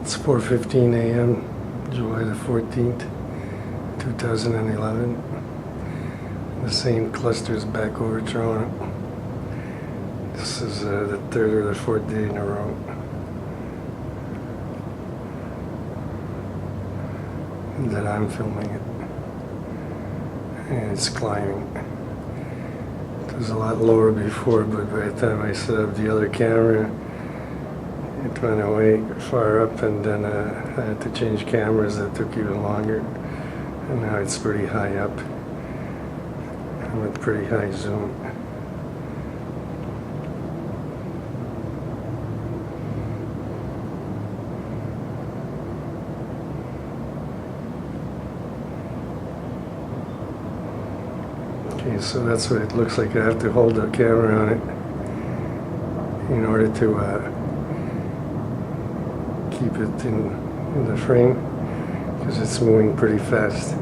It's 4:15 a.m., July the 14th, 2011. The same cluster's back over Toronto. This is the third or the fourth day in a row. That I'm filming it. And it's climbing. It was a lot lower before, but by the time I set up the other camera, it went away far up, and then I had to change cameras. That took even longer, and now it's pretty high up. I'm at pretty high zoom. Okay, so that's what it looks like. I have to hold the camera on it in order to keep it in the frame, because it's moving pretty fast.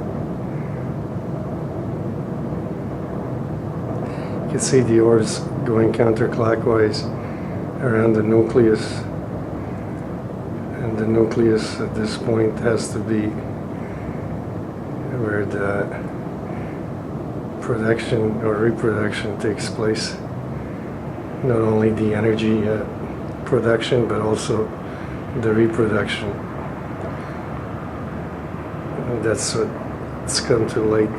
You can see the orbs going counterclockwise around the nucleus, and the nucleus at this point has to be where the production or reproduction takes place. Not only the energy production, but also the reproduction. And that's what's come to light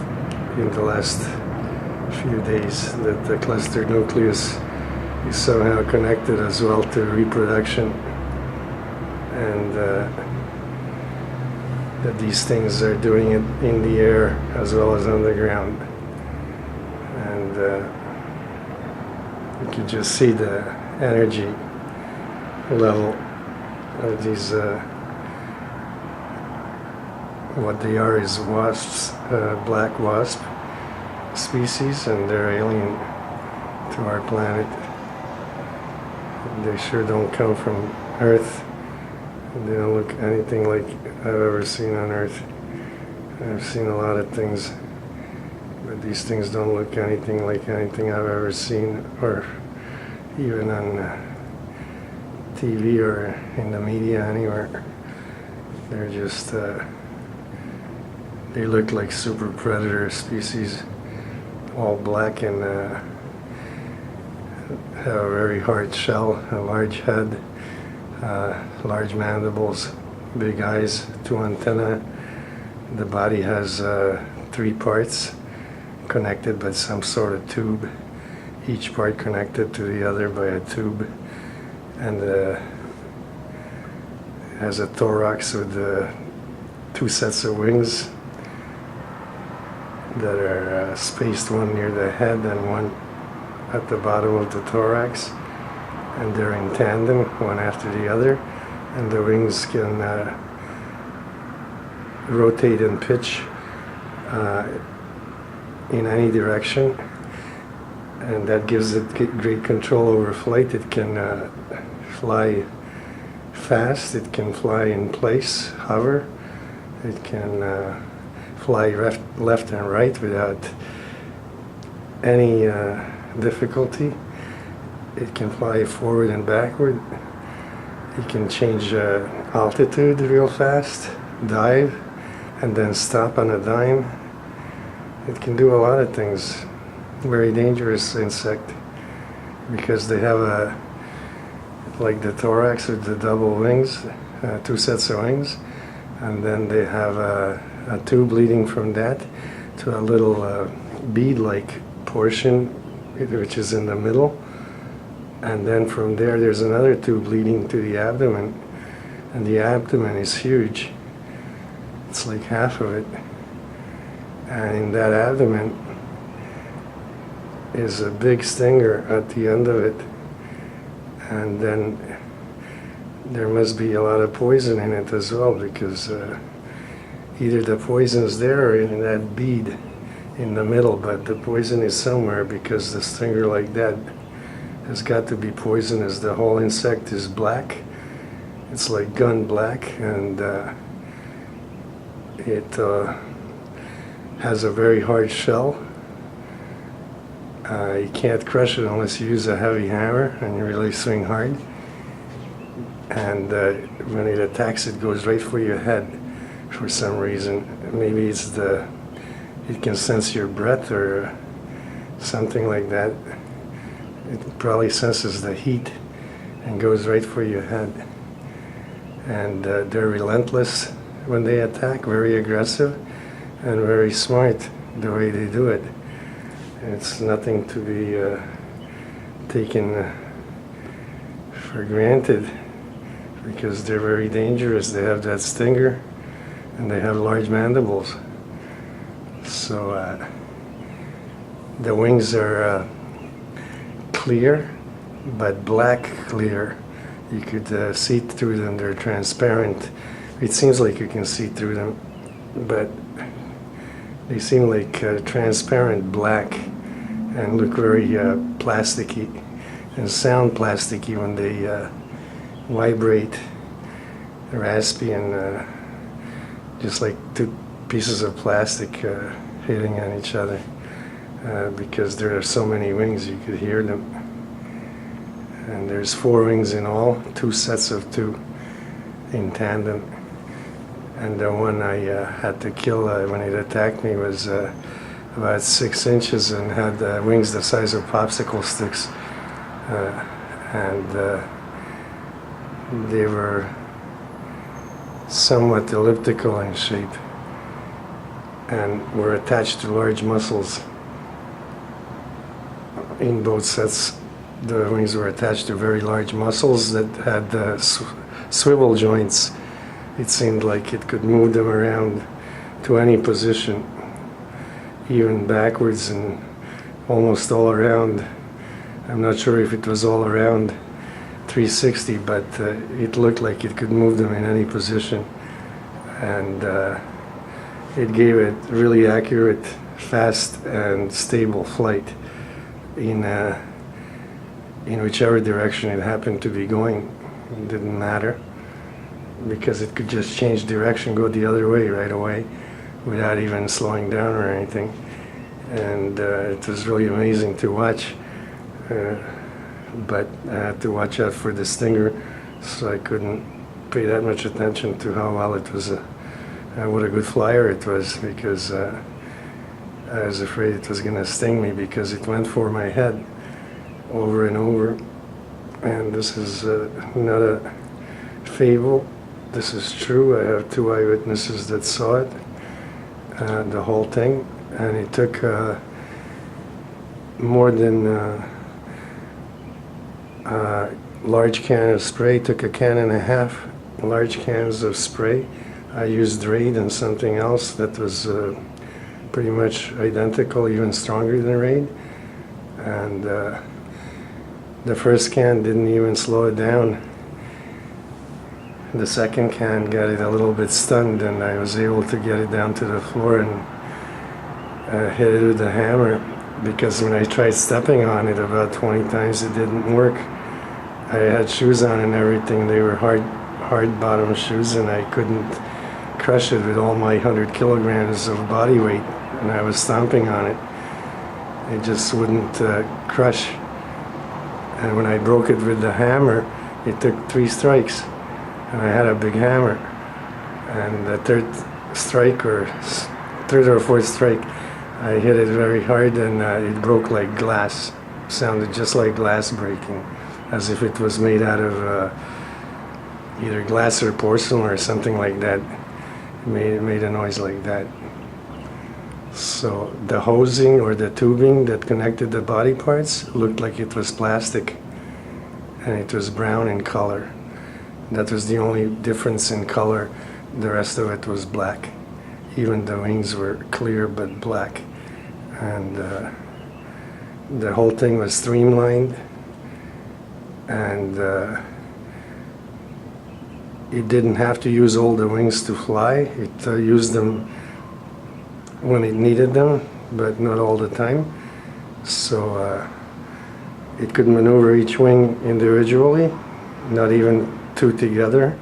in the last few days, that the cluster nucleus is somehow connected as well to reproduction, and that these things are doing it in the air as well as on the ground. And you can just see the energy level of these, what they are is wasps, black wasp species, and they're alien to our planet. They sure don't come from Earth. They don't look anything like I've ever seen on Earth. I've seen a lot of things, but these things don't look anything like anything I've ever seen, or even on TV or in the media anywhere. They're just, they look like super predator species, all black, and have a very hard shell, a large head, large mandibles, big eyes, 2 antennae. The body has 3 parts connected by some sort of tube, each part connected to the other by a tube, and has a thorax with 2 sets of wings that are spaced, one near the head and one at the bottom of the thorax, and they're in tandem, one after the other, and the wings can rotate and pitch in any direction, and that gives it great control over flight. It can fly fast, it can fly in place, hover, it can fly left and right without any difficulty. It can fly forward and backward. It can change altitude real fast, dive, and then stop on a dime. It can do a lot of things. Very dangerous insect, because they have like the thorax with the double wings, 2 sets of wings, and then they have a tube leading from that to a little bead-like portion, which is in the middle, and then from there there's another tube leading to the abdomen, and the abdomen is huge. It's like half of it, and in that abdomen is a big stinger at the end of it, and then there must be a lot of poison in it as well, because either the poison's there or in that bead in the middle, but the poison is somewhere, because the stinger like that has got to be poisonous. The whole insect is black. It's like gun black, and it has a very hard shell. You can't crush it unless you use a heavy hammer and you really swing hard. and when it attacks, it goes right for your head for some reason. Maybe it can sense your breath or something like that. It probably senses the heat and goes right for your head. And they're relentless when they attack, very aggressive and very smart the way they do it. It's nothing to be taken for granted, because they're very dangerous. They have that stinger and they have large mandibles. So the wings are clear, but black clear. You could see through them. They're transparent. It seems like you can see through them, but they seem like transparent black and look very plasticky and sound plasticky when they vibrate, raspy, and just like two pieces of plastic hitting on each other, because there are so many wings you could hear them. And there's 4 wings in all, 2 sets of 2 in tandem. And the one I had to kill when it attacked me was about 6 inches and had wings the size of popsicle sticks. And they were somewhat elliptical in shape and were attached to large muscles. In both sets, the wings were attached to very large muscles that had swivel joints. It seemed like it could move them around to any position, even backwards and almost all around. I'm not sure if it was all around 360, but it looked like it could move them in any position. And it gave it really accurate, fast, and stable flight in whichever direction it happened to be going. It didn't matter, because it could just change direction, go the other way right away without even slowing down or anything. And it was really amazing to watch. But I had to watch out for the stinger, so I couldn't pay that much attention to how well it was, what a good flyer it was, because I was afraid it was going to sting me, because it went for my head over and over. And this is not a fable. This is true. I have 2 eyewitnesses that saw it, the whole thing, and it took more than large can of spray. Took a can and a half large cans of spray. I used Raid and something else that was pretty much identical, even stronger than Raid. And the first can didn't even slow it down. The second can got it a little bit stunned, and I was able to get it down to the floor and hit it with the hammer, because when I tried stepping on it about 20 times, it didn't work. I had shoes on and everything. They were hard bottom shoes, and I couldn't crush it with all my 100 kilograms of body weight, and I was stomping on it. It just wouldn't crush. And when I broke it with the hammer, it took 3 strikes, and I had a big hammer. And the third or fourth strike, I hit it very hard, and it broke like glass. Sounded just like glass breaking, as if it was made out of either glass or porcelain or something like that. It made a noise like that. So the hosing or the tubing that connected the body parts looked like it was plastic, and it was brown in color. That was the only difference in color. The rest of it was black. Even the wings were clear but black. And the whole thing was streamlined, and it didn't have to use all the wings to fly. It used them when it needed them, but not all the time. So it could maneuver each wing individually, not even 2 together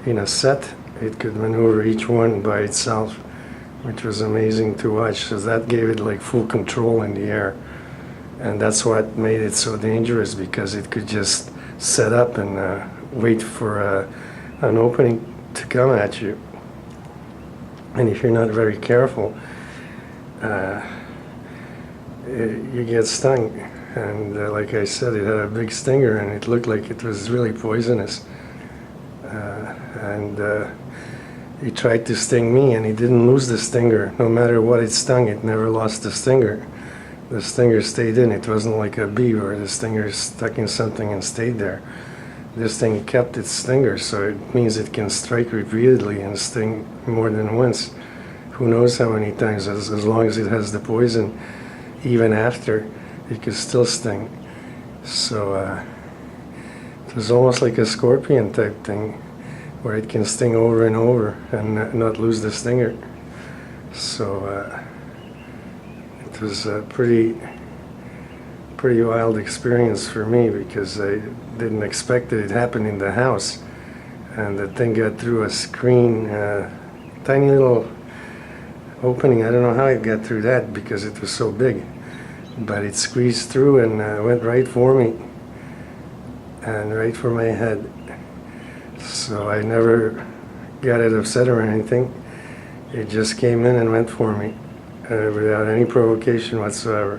in a set. It could maneuver each one by itself, which was amazing to watch. So that gave it like full control in the air. And that's what made it so dangerous, because it could just set up and wait for an opening to come at you. And if you're not very careful, you get stung. And like I said, it had a big stinger and it looked like it was really poisonous. And he tried to sting me and he didn't lose the stinger. No matter what it stung, it never lost the stinger. The stinger stayed in. It wasn't like a bee where the stinger stuck in something and stayed there. This thing kept its stinger, so it means it can strike repeatedly and sting more than once. Who knows how many times, as long as it has the poison, even after, it could still sting. So it was almost like a scorpion type thing, where it can sting over and over and not lose the stinger. So it was a pretty wild experience for me, because I didn't expect that it happened in the house, and the thing got through a screen, tiny little opening. I don't know how it got through that because it was so big, but it squeezed through and went right for me and right for my head. So I never got it upset or anything. It just came in and went for me without any provocation whatsoever.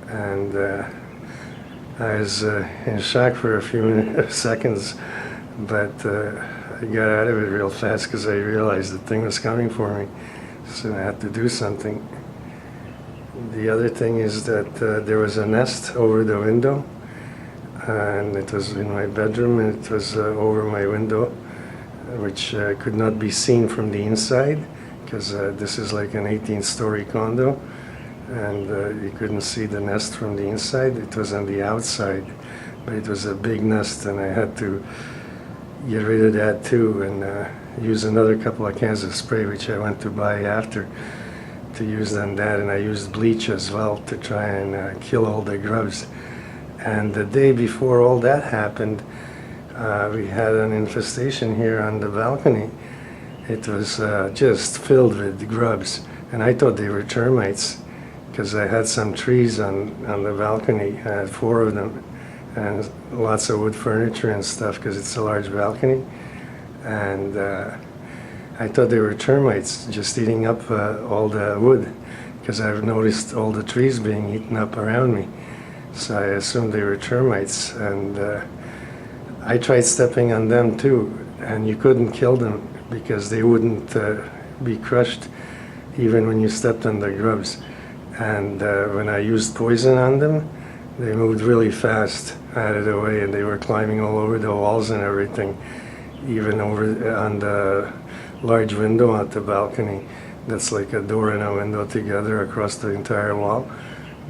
And I was in shock for a few seconds, but I got out of it real fast because I realized the thing was coming for me, so I had to do something. The other thing is that there was a nest over the window, and it was in my bedroom, and it was over my window, which could not be seen from the inside, because this is like an 18-story condo. And you couldn't see the nest from the inside. It was on the outside, but it was a big nest, and I had to get rid of that too, and use another couple of cans of spray, which I went to buy after, to use on that. And I used bleach as well to try and kill all the grubs. And the day before all that happened, we had an infestation here on the balcony. It was just filled with grubs, and I thought they were termites, because I had some trees on the balcony. I had 4 of them, and lots of wood furniture and stuff, because it's a large balcony. And I thought they were termites just eating up all the wood, because I've noticed all the trees being eaten up around me. So I assumed they were termites, and I tried stepping on them too, and you couldn't kill them because they wouldn't be crushed even when you stepped on the grubs. And when I used poison on them, they moved really fast out of the way, and they were climbing all over the walls and everything, even over on the large window at the balcony. That's like a door and a window together across the entire wall.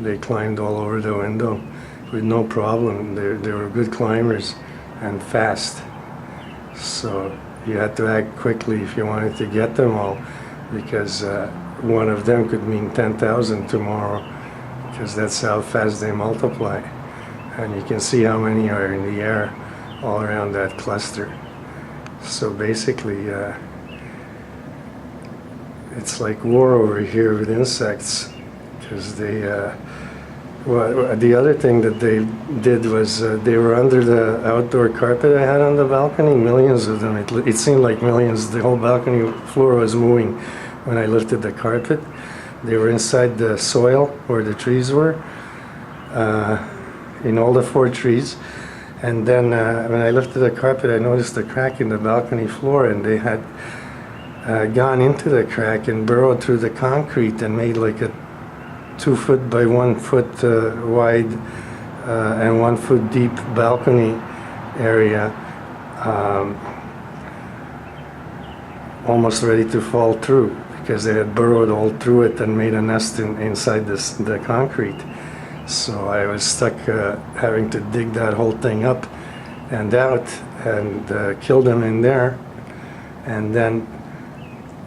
They climbed all over the window with no problem. They were good climbers and fast. So you had to act quickly if you wanted to get them all, because one of them could mean 10,000 tomorrow, because that's how fast they multiply. And you can see how many are in the air all around that cluster. So basically, it's like war over here with insects, because they, well, the other thing that they did was they were under the outdoor carpet I had on the balcony, millions of them. It seemed like millions. The whole balcony floor was moving when I lifted the carpet. They were inside the soil where the trees were, in all the 4 trees. And then when I lifted the carpet, I noticed a crack in the balcony floor, and they had gone into the crack and burrowed through the concrete and made like a 2 foot by 1 foot wide and 1 foot deep balcony area, almost ready to fall through, because they had burrowed all through it and made a nest inside the concrete. So I was stuck having to dig that whole thing up and out and kill them in there, and then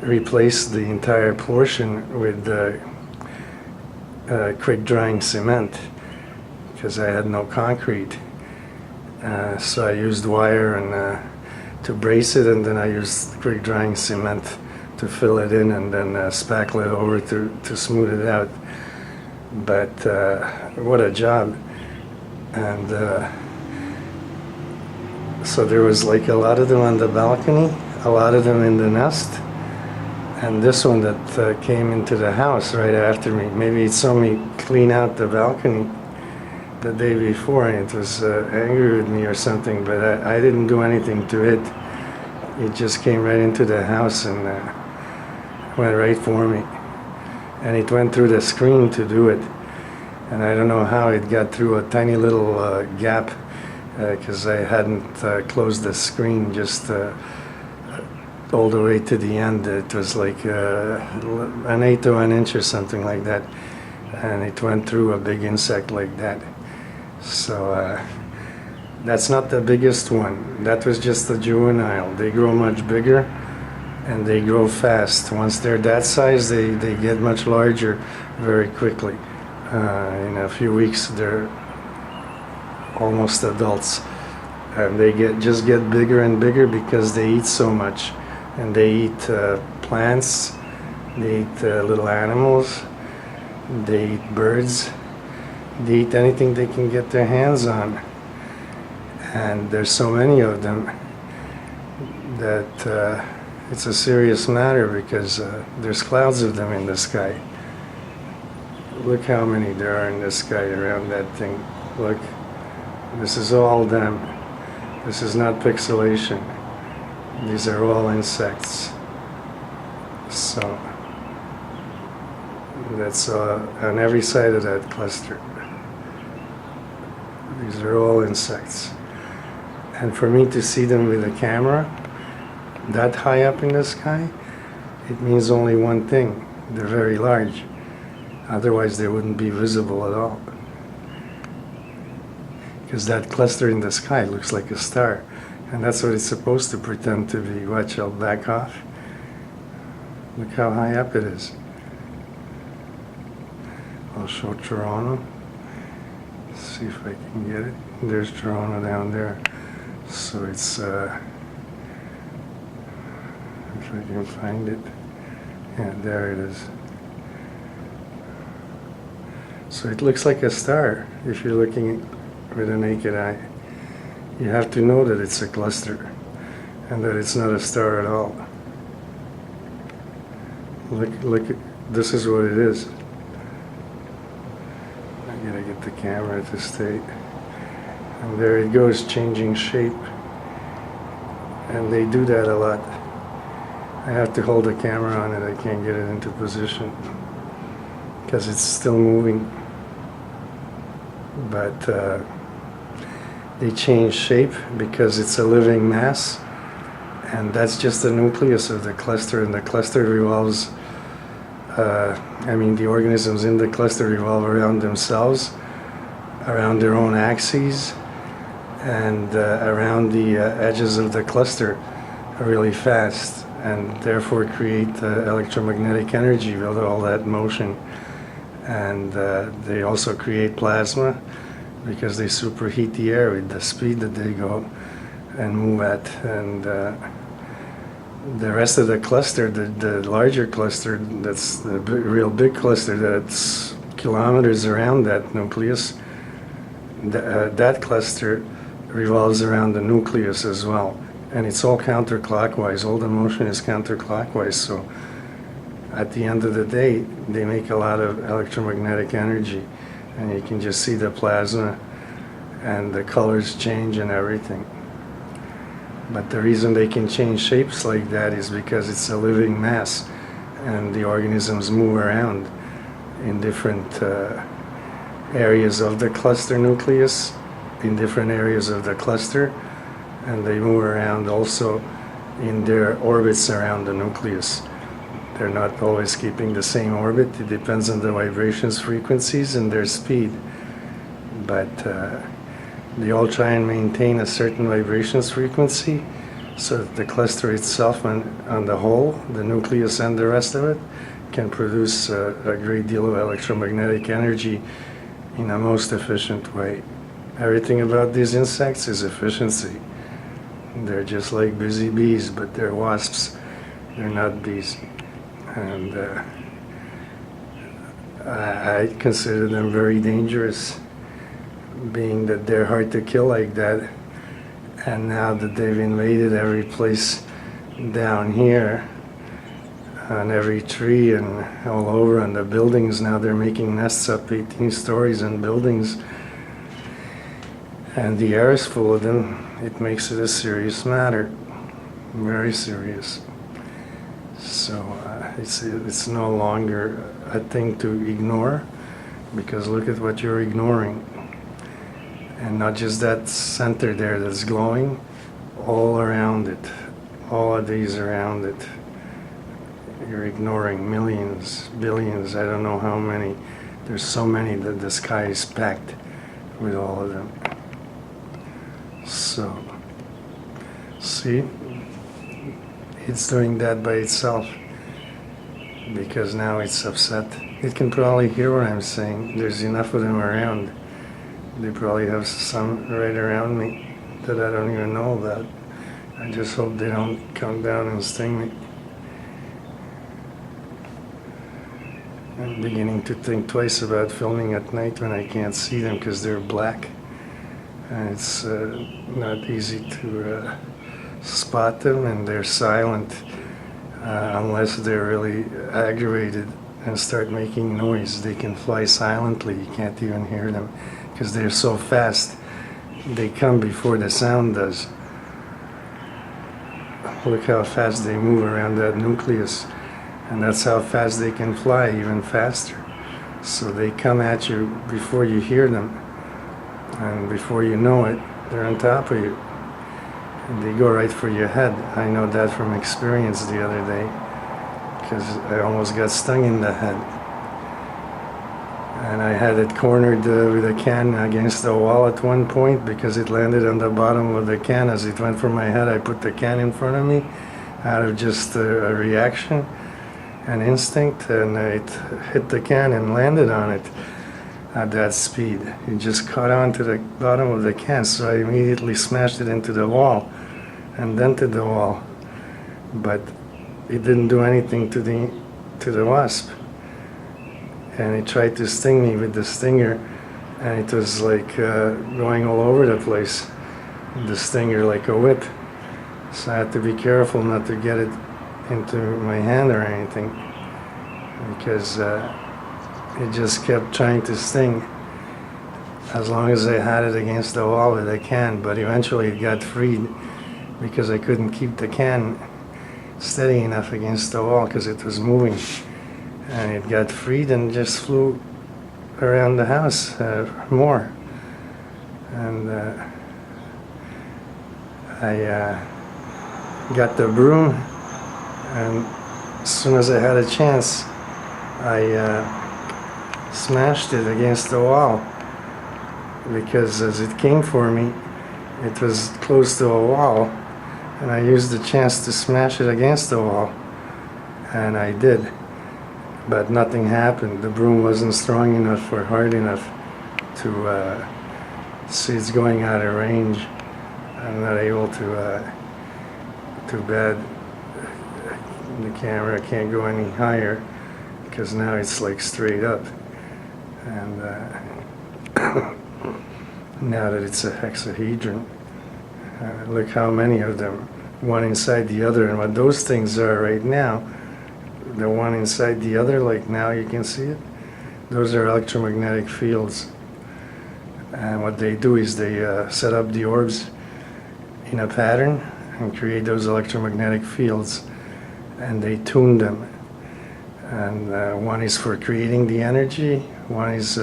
replace the entire portion with quick drying cement, because I had no concrete. So I used wire and to brace it, and then I used quick drying cement to fill it in, and then spackle it over to smooth it out. But what a job. And So there was like a lot of them on the balcony, a lot of them in the nest, and this one that came into the house right after me. Maybe it saw me clean out the balcony the day before and it was angry with me or something, but I didn't do anything to it. It just came right into the house and went right for me. And it went through the screen to do it. And I don't know how it got through a tiny little gap because I hadn't closed the screen just all the way to the end. It was like an eighth of an inch or something like that. And it went through a big insect like that. So that's not the biggest one. That was just the juvenile. They grow much bigger and they grow fast. Once they're that size, they get much larger very quickly. In a few weeks, they're almost adults. And they just get bigger and bigger because they eat so much. And they eat plants, they eat little animals, they eat birds, they eat anything they can get their hands on. And there's so many of them that it's a serious matter because there's clouds of them in the sky. Look how many there are in the sky around that thing. Look, this is all them. This is not pixelation. These are all insects. So that's on every side of that cluster. These are all insects. And for me to see them with a camera that high up in the sky, it means only one thing. They're very large. Otherwise they wouldn't be visible at all. Because that cluster in the sky looks like a star. And that's what it's supposed to pretend to be. Watch, I'll back off. Look how high up it is. I'll show Toronto. See if I can get it. There's Toronto down there. So it's, if I can find it. Yeah, there it is. So it looks like a star if you're looking with a naked eye. You have to know that it's a cluster and that it's not a star at all. Look, this is what it is. I gotta get the camera to stay. And there it goes, changing shape. And they do that a lot. I have to hold the camera on it, I can't get it into position because it's still moving. But they change shape because it's a living mass, and that's just the nucleus of the cluster, and the cluster revolves, the organisms in the cluster revolve around themselves, around their own axes, and around the edges of the cluster really fast, and therefore create electromagnetic energy with all that motion. And they also create plasma because they superheat the air with the speed that they go and move at. And the rest of the cluster, the larger cluster, that's the real big cluster that's kilometers around that nucleus, that cluster revolves around the nucleus as well. And it's all counterclockwise. All the motion is counterclockwise. So at the end of the day, they make a lot of electromagnetic energy. And you can just see the plasma and the colors change and everything. But the reason they can change shapes like that is because it's a living mass and the organisms move around in different areas of the cluster nucleus, in different areas of the cluster, and they move around also in their orbits around the nucleus. They're not always keeping the same orbit. It depends on the vibrations, frequencies, and their speed. But they all try and maintain a certain vibrations frequency so that the cluster itself on the whole, the nucleus and the rest of it, can produce a great deal of electromagnetic energy in a most efficient way. Everything about these insects is efficiency. They're just like busy bees, but they're wasps. They're not bees. And I consider them very dangerous, being that they're hard to kill like that, And now that they've invaded every place down here, on every tree and all over on the buildings, now they're making nests up 18 stories in buildings, and the air is full of them. It makes it a serious matter, very serious. So it's no longer a thing to ignore, because look at what you're ignoring. And not just that center there that's glowing, all around it, all of these around it. You're ignoring millions, billions, I don't know how many. There's so many that the sky is packed with all of them. So, see, it's doing that by itself because now it's upset. It can probably hear what I'm saying. There's enough of them around. They probably have some right around me that I don't even know about. I just hope they don't come down and sting me. I'm beginning to think twice about filming at night when I can't see them because they're black. And it's not easy to spot them, and they're silent unless they're really aggravated and start making noise. They can fly silently, you can't even hear them because they're so fast. They come before the sound does. Look how fast they move around that nucleus. And that's how fast they can fly, even faster. So they come at you before you hear them. And before you know it, they're on top of you. And they go right for your head. I know that from experience the other day, because I almost got stung in the head. And I had it cornered with a can against the wall at one point because it landed on the bottom of the can. As it went for my head, I put the can in front of me out of just a reaction. An instinct, and it hit the can and landed on it at that speed. It just caught on to the bottom of the can, so I immediately smashed it into the wall and dented the wall. But it didn't do anything to the wasp. And it tried to sting me with the stinger, and it was like going all over the place. The stinger like a whip. So I had to be careful not to get it into my hand or anything, because it just kept trying to sting as long as I had it against the wall with a can. But eventually it got freed because I couldn't keep the can steady enough against the wall because it was moving, and it got freed and just flew around the house more. And I got the broom, and as soon as I had a chance, I smashed it against the wall, because as it came for me, it was close to a wall, and I used the chance to smash it against the wall, and I did. But nothing happened. The broom wasn't strong enough or hard enough to see it's going out of range. I'm not able to, too bad. The camera can't go any higher because now it's like straight up, and now that it's a hexahedron, look how many of them, one inside the other. And what those things are right now, the one inside the other, like now you can see it, those are electromagnetic fields. And what they do is they set up the orbs in a pattern and create those electromagnetic fields, and they tune them. And one is for creating the energy, one is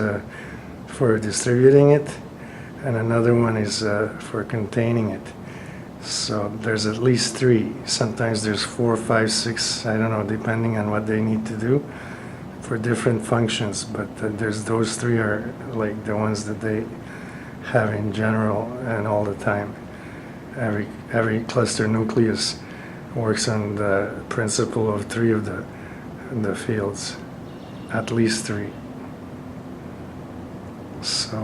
for distributing it, and another one is for containing it. So there's at least three. Sometimes there's 4, 5, 6, I don't know, depending on what they need to do for different functions. But there's those three are like the ones that they have in general and all the time. Every cluster nucleus works on the principle of three of the fields, at least three. So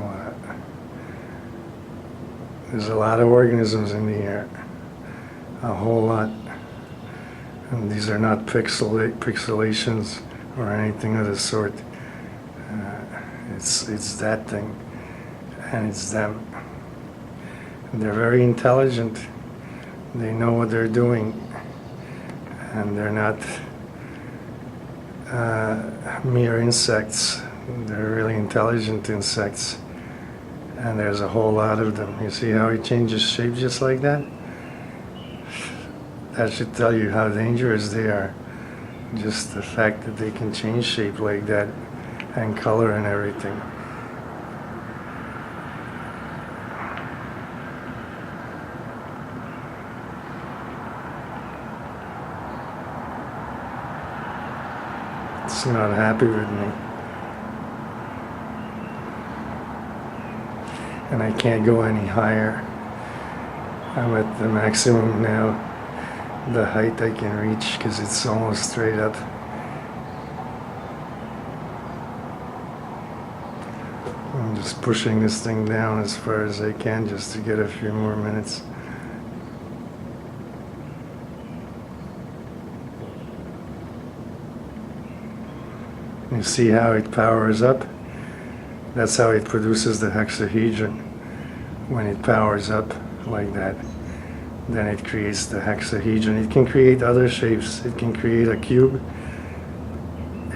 there's a lot of organisms in the air, a whole lot. And these are not pixelations or anything of the sort. It's that thing, and it's them. They're very intelligent. They know what they're doing, and they're not mere insects. They're really intelligent insects, and there's a whole lot of them. You see how he changes shape just like that? That should tell you how dangerous they are. Just the fact that they can change shape like that, and color and everything. It's not happy with me. And I can't go any higher. I'm at the maximum now, the height I can reach, because it's almost straight up. I'm just pushing this thing down as far as I can just to get a few more minutes. You see how it powers up? That's how it produces the hexahedron. When it powers up like that, then it creates the hexahedron. It can create other shapes. It can create a cube.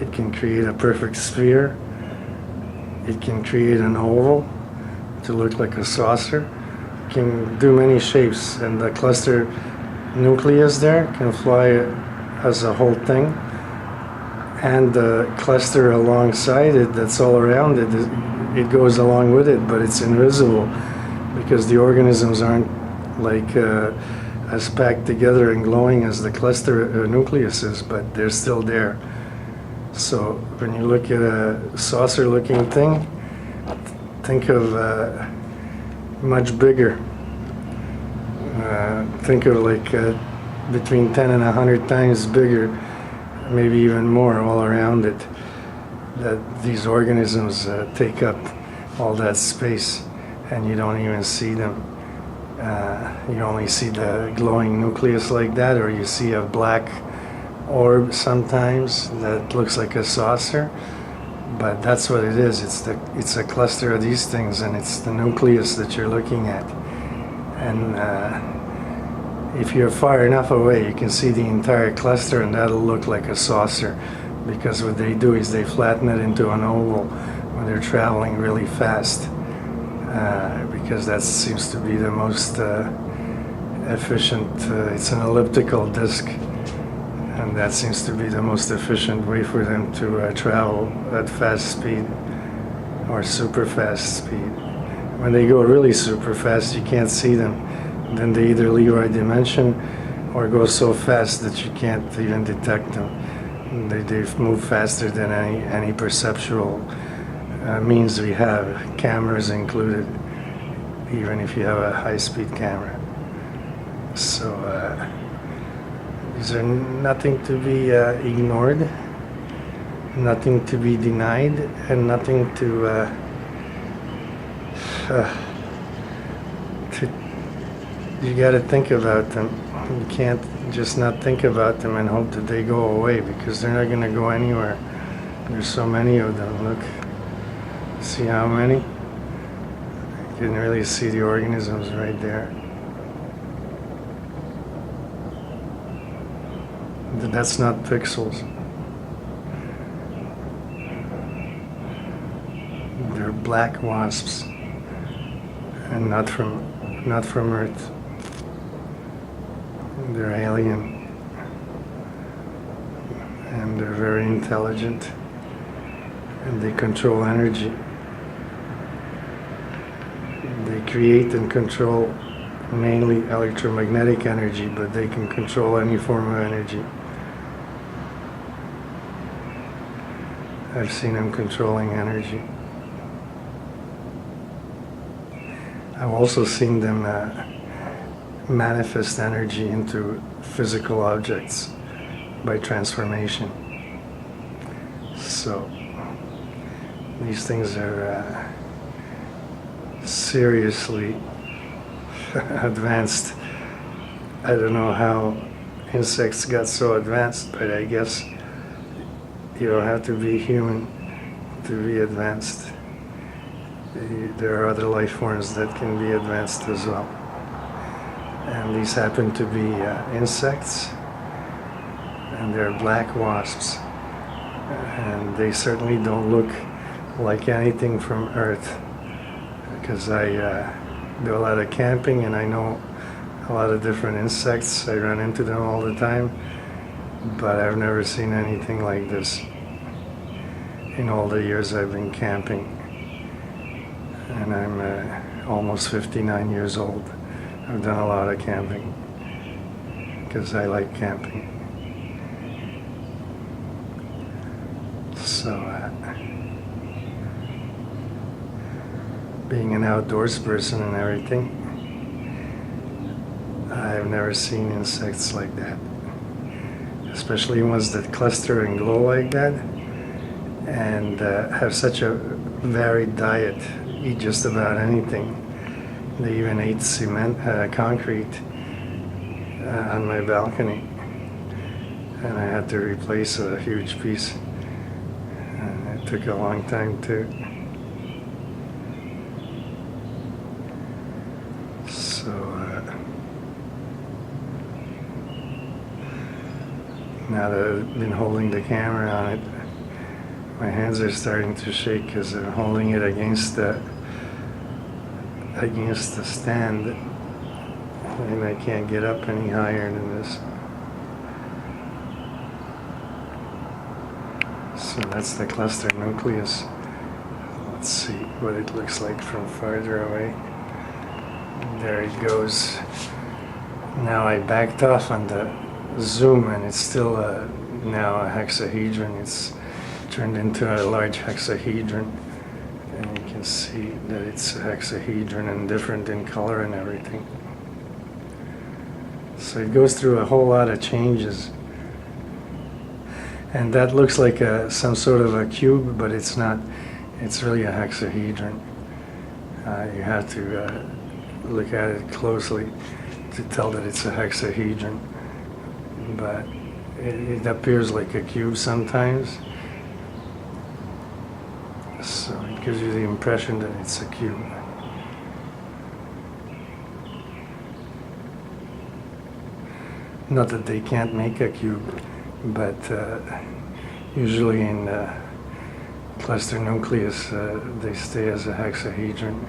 It can create a perfect sphere. It can create an oval to look like a saucer. It can do many shapes, and the cluster nucleus there can fly as a whole thing. And the cluster alongside it, that's all around it, it goes along with it, but it's invisible because the organisms aren't like as packed together and glowing as the cluster nucleus is, but they're still there. So when you look at a saucer-looking thing, think of much bigger. Think of like between 10 and 100 times bigger, maybe even more all around it, that these organisms take up all that space, and you don't even see them. You only see the glowing nucleus like that, or you see a black orb sometimes that looks like a saucer, but that's what it is. It's a cluster of these things, and it's the nucleus that you're looking at. And if you're far enough away, you can see the entire cluster, and that'll look like a saucer, because what they do is they flatten it into an oval when they're traveling really fast, because that seems to be the most efficient. It's an elliptical disc, and that seems to be the most efficient way for them to travel at fast speed or super fast speed. When they go really super fast, you can't see them. Then they either leave our dimension or go so fast that you can't even detect them. They move faster than any perceptual means we have, cameras included, even if you have a high-speed camera. So these are nothing to be ignored, nothing to be denied, and nothing to you got to think about them. You can't just not think about them and hope that they go away, because they're not going to go anywhere. There's so many of them. Look, see how many? You can really see the organisms right there. That's not pixels. They're black wasps, and not from Earth. They're alien, and they're very intelligent, and they control energy. They create and control mainly electromagnetic energy, but they can control any form of energy. I've seen them controlling energy. I've also seen them manifest energy into physical objects by transformation. So these things are seriously advanced. I don't know how insects got so advanced, but I guess you don't have to be human to be advanced. There are other life forms that can be advanced as well. And these happen to be insects, and they're black wasps. And they certainly don't look like anything from Earth, because I do a lot of camping and I know a lot of different insects. I run into them all the time, but I've never seen anything like this in all the years I've been camping. And I'm almost 59 years old. I've done a lot of camping because I like camping. So being an outdoors person and everything, I've never seen insects like that, especially ones that cluster and glow like that and have such a varied diet, eat just about anything. They even ate cement, concrete on my balcony, and I had to replace a huge piece, and it took a long time too. So now that I've been holding the camera on it, my hands are starting to shake because I'm holding it against the stand, and I can't get up any higher than this. So that's the cluster nucleus. Let's see what it looks like from farther away. There it goes. Now I backed off on the zoom, and it's still now a hexahedron. It's turned into a large hexahedron, and you can see that it's a hexahedron and different in color and everything. So it goes through a whole lot of changes, and that looks like some sort of a cube, but it's not. It's really a hexahedron. You have to look at it closely to tell that it's a hexahedron, but it appears like a cube sometimes, so it gives you the impression that it's a cube. Not that they can't make a cube, but usually in cluster nucleus they stay as a hexahedron,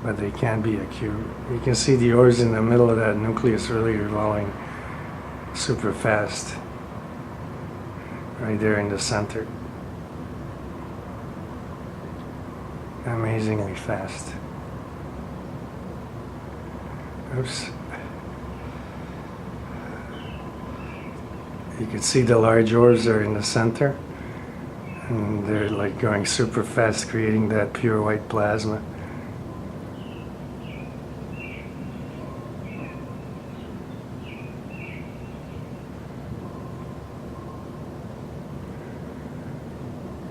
but they can be a cube. You can see the ores in the middle of that nucleus really revolving super fast, right there in the center. Amazingly fast. Oops. You can see the large ores are in the center, and they're like going super fast, creating that pure white plasma.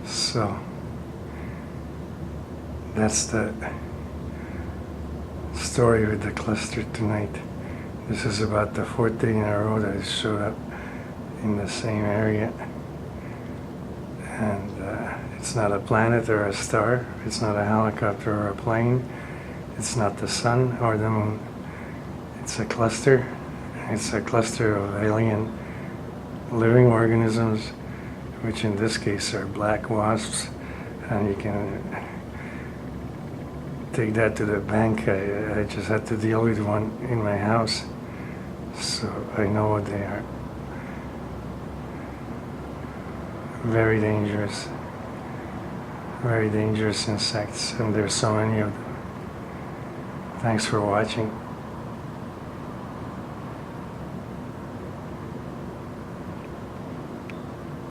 So that's the story with the cluster tonight. This is about the fourth day in a row that it showed up in the same area. And it's not a planet or a star. It's not a helicopter or a plane. It's not the sun or the moon. It's a cluster. It's a cluster of alien living organisms, which in this case are black wasps. And you can take that to the bank. I just had to deal with one in my house, so I know what they are. Very dangerous insects, and there's so many of them. Thanks for watching.